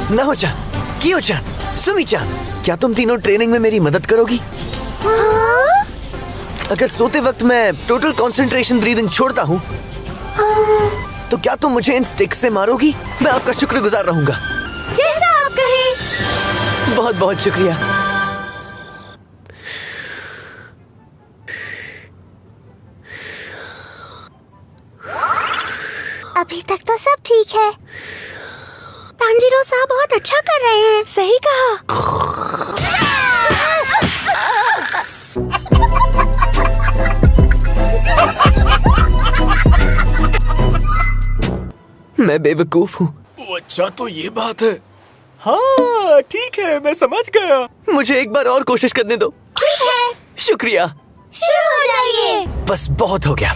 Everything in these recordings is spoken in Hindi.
नाहो-chan, कियो-chan, सुमी-chan, क्या तुम तीनों ट्रेनिंग में मेरी मदद करोगी? अगर सोते वक्त मैं टोटल कंसंट्रेशन ब्रीदिंग छोड़ता हूँ, तो क्या तुम मुझे इन स्टिक्स से मारोगी? मैं आपका शुक्रगुजार रहूंगा। जैसा आप कहें। बहुत बहुत शुक्रिया। अभी तक तो सब ठीक है। तांजीरो साहब बहुत अच्छा कर रहे हैं। सही कहा। मैं बेवकूफ हूँ। अच्छा तो ये बात है। हाँ ठीक है, मैं समझ गया। मुझे एक बार और कोशिश करने दो। ठीक है, शुक्रिया। शुरू हो जाइए। बस बहुत हो गया।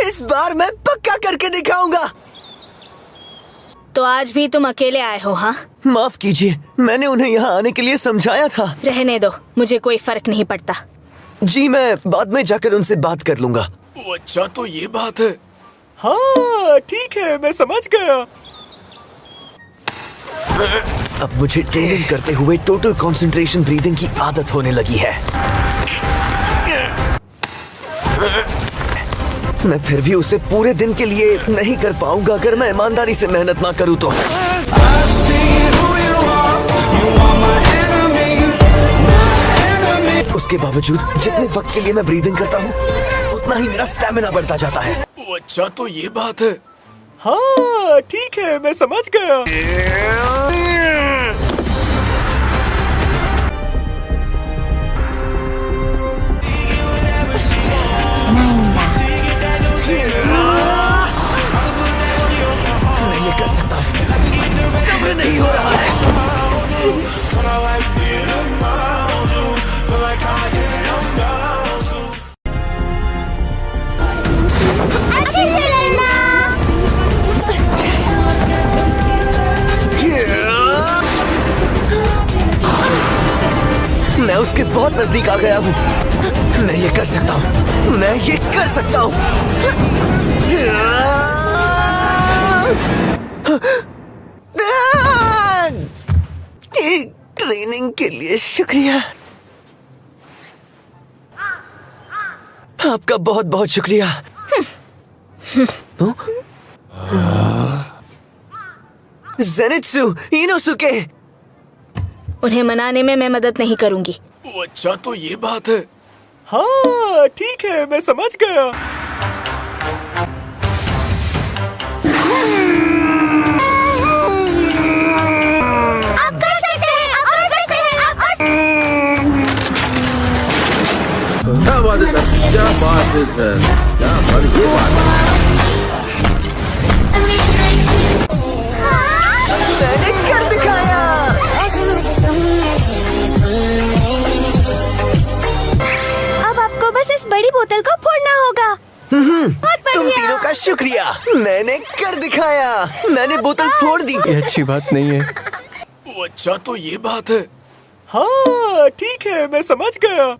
इस बार मैं पक्का करके दिखाऊंगा। तो आज भी तुम अकेले आए हो? हाँ, माफ कीजिए, मैंने उन्हें यहाँ आने के लिए समझाया था। रहने दो, मुझे कोई फर्क नहीं पड़ता। जी, मैं बाद में जाकर उनसे बात कर लूंगा। अच्छा तो ये बात है। हाँ ठीक है, मैं समझ गया। अब मुझे ट्रेनिंग करते हुए टोटल कंसंट्रेशन ब्रीदिंग की आदत होने लगी है। मैं फिर भी उसे पूरे दिन के लिए नहीं कर पाऊंगा अगर मैं ईमानदारी से मेहनत ना करूं तो। उसके बावजूद जितने वक्त के लिए मैं ब्रीदिंग करता हूँ, उतना ही मेरा स्टैमिना बढ़ता जाता है। अच्छा तो ये बात है। हाँ ठीक है, मैं समझ गया। मैं ये कर सकता हूँ। सब्र नहीं हो रहा है। अच्छे से लड़ना। मैं उसके बहुत नजदीक आ गया हूँ। मैं ये कर सकता हूँ। मैं ये कर सकता हूँ। ट्रेनिंग के लिए शुक्रिया। आपका बहुत बहुत शुक्रिया। Zenitsu, Inosuke. उन्हें मनाने में मैं मदद नहीं करूंगी। अच्छा तो ये बात है। हाँ ठीक है, मैं समझ गया। आप कर सकते हैं, आप कर सकते हैं, आप कर सकते हैं। क्या बात है सर, क्या बात है सर, क्या बात है, ये बात है। मैंने कर दिखाया। अब आपको बस इस बड़ी बोतल को फोड़ना होगा। बहुत तुम बढ़िया। तीनों का शुक्रिया। मैंने कर दिखाया। मैंने बोतल फोड़ दी। ये अच्छी बात नहीं है। अच्छा तो ये बात है। हाँ ठीक है, मैं समझ गया।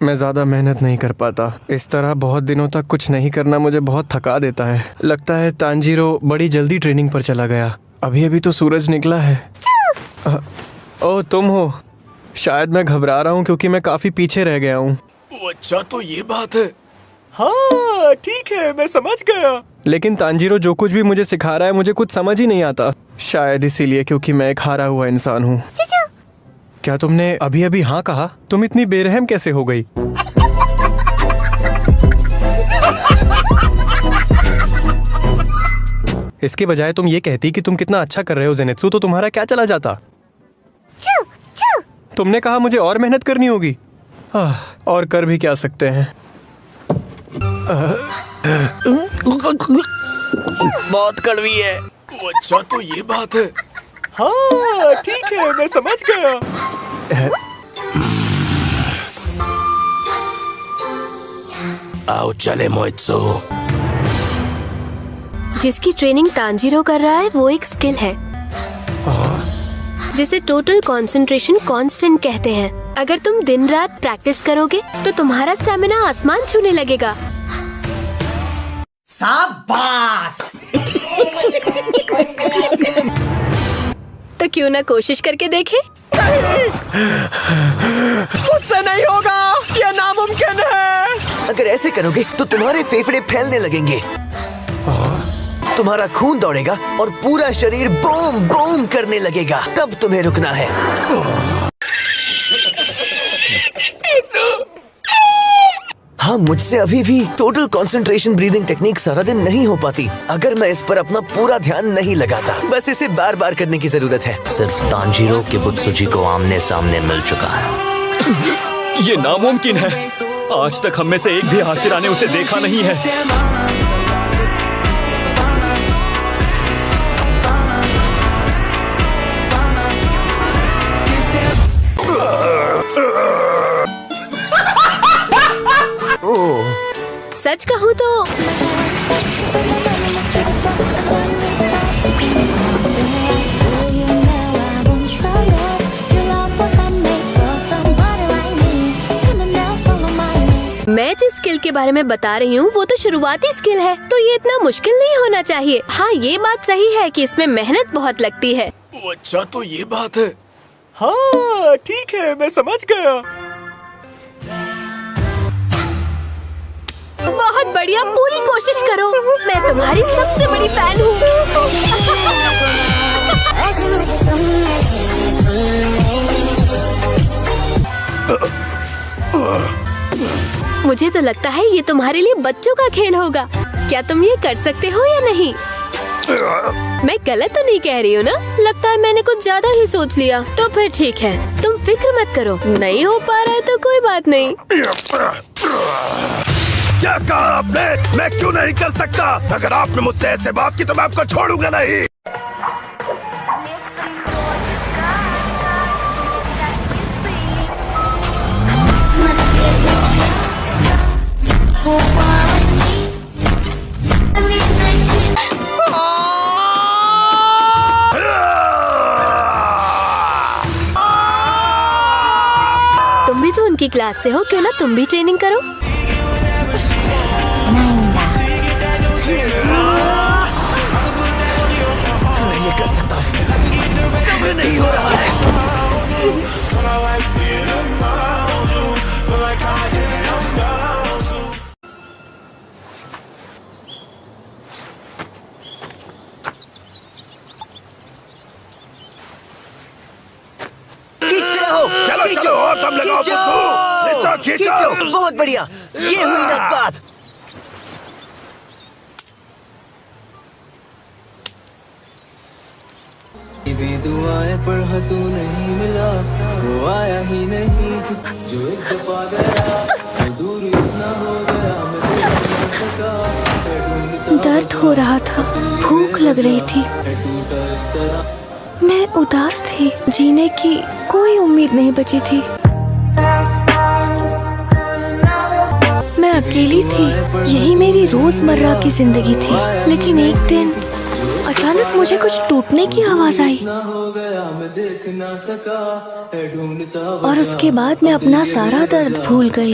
मैं ज्यादा मेहनत नहीं कर पाता। इस तरह बहुत दिनों तक कुछ नहीं करना मुझे बहुत थका देता है। लगता है तांजीरो बड़ी जल्दी ट्रेनिंग पर चला गया। अभी अभी तो सूरज निकला है। ओह, तुम हो। शायद मैं घबरा रहा हूँ क्योंकि मैं काफी पीछे रह गया हूँ। अच्छा तो ये बात है। हाँ ठीक है, मैं समझ गया। लेकिन तांजीरो जो कुछ भी मुझे सिखा रहा है मुझे कुछ समझ ही नहीं आता। शायद इसीलिए क्योंकि मैं एक हारा हुआ इंसान हूँ। क्या तुमने अभी अभी हाँ कहा? तुम इतनी बेरहम कैसे हो गई? इसके बजाय तुम ये कहती कि तुम कितना अच्छा कर रहे हो ज़ेनित्सु, तो तुम्हारा क्या चला जाता? तुमने कहा मुझे और मेहनत करनी होगी। और कर भी क्या सकते हैं। बहुत कड़वी है। अच्छा तो ये बात है। हाँ ठीक है, मैं समझ गया। आओ चले मोइत्सु। जिसकी ट्रेनिंग तांजीरो कर रहा है वो एक स्किल है जिसे टोटल कंसंट्रेशन कांस्टेंट कहते हैं। अगर तुम दिन रात प्रैक्टिस करोगे तो तुम्हारा स्टैमिना आसमान छूने लगेगा। शाबाश। तो क्यों ना कोशिश करके देखें? मुझसे नहीं होगा, ये नामुमकिन है। अगर ऐसे करोगे तो तुम्हारे फेफड़े फैलने लगेंगे, तुम्हारा खून दौड़ेगा और पूरा शरीर बूम बूम करने लगेगा, तब तुम्हें रुकना है। हाँ, मुझसे अभी भी टोटल कंसंट्रेशन ब्रीदिंग टेक्निक सारा दिन नहीं हो पाती अगर मैं इस पर अपना पूरा ध्यान नहीं लगाता। बस इसे बार बार करने की जरूरत है। सिर्फ तांजीरो किबुत्सुजी को आमने सामने मिल चुका है। ये नामुमकिन है। आज तक हम में से एक भी हाशिरा ने उसे देखा नहीं है। सच कहूँ तो मैं जिस स्किल के बारे में बता रही हूँ वो तो शुरुआती स्किल है, तो ये इतना मुश्किल नहीं होना चाहिए। हाँ, ये बात सही है कि इसमें मेहनत बहुत लगती है। अच्छा, तो ये बात है। हाँ ठीक है, मैं समझ गया। बहुत बढ़िया, पूरी कोशिश करो। मैं तुम्हारी सबसे बड़ी फैन हूँ। मुझे तो लगता है ये तुम्हारे लिए बच्चों का खेल होगा। क्या तुम ये कर सकते हो या नहीं? मैं गलत तो नहीं कह रही हूँ ना? लगता है मैंने कुछ ज्यादा ही सोच लिया। तो फिर ठीक है, तुम फिक्र मत करो। नहीं हो पा रहा है तो कोई बात नहीं। क्या कहा आपने? मैं क्यों नहीं कर सकता? अगर आपने मुझसे ऐसे बात की तो मैं आपको छोड़ूंगा नहीं। तुम भी तो उनकी क्लास से हो, क्यों ना तुम भी ट्रेनिंग करो? मैं ये कर सकता हूँ, सब्र नहीं हो रहा है। खींचते रहो, चलो खींचो, चलो और दम लगाओ खींचो, बुद्धू। खींचो खींचो। बहुत बढ़िया, ये हुई ना बात। दुआएं पढ़ा तू नहीं मिला, वो आया ही नहीं। जो एक दफा गया वो दूर इतना हो गया, मैं देख ना सका। दर्द हो रहा था, भूख लग रही थी, मैं उदास थी, जीने की कोई उम्मीद नहीं बची थी। मैं अकेली थी, यही मेरी रोजमर्रा की जिंदगी थी। लेकिन एक दिन अचानक मुझे कुछ टूटने की आवाज आई और उसके बाद मैं अपना सारा दर्द भूल गई।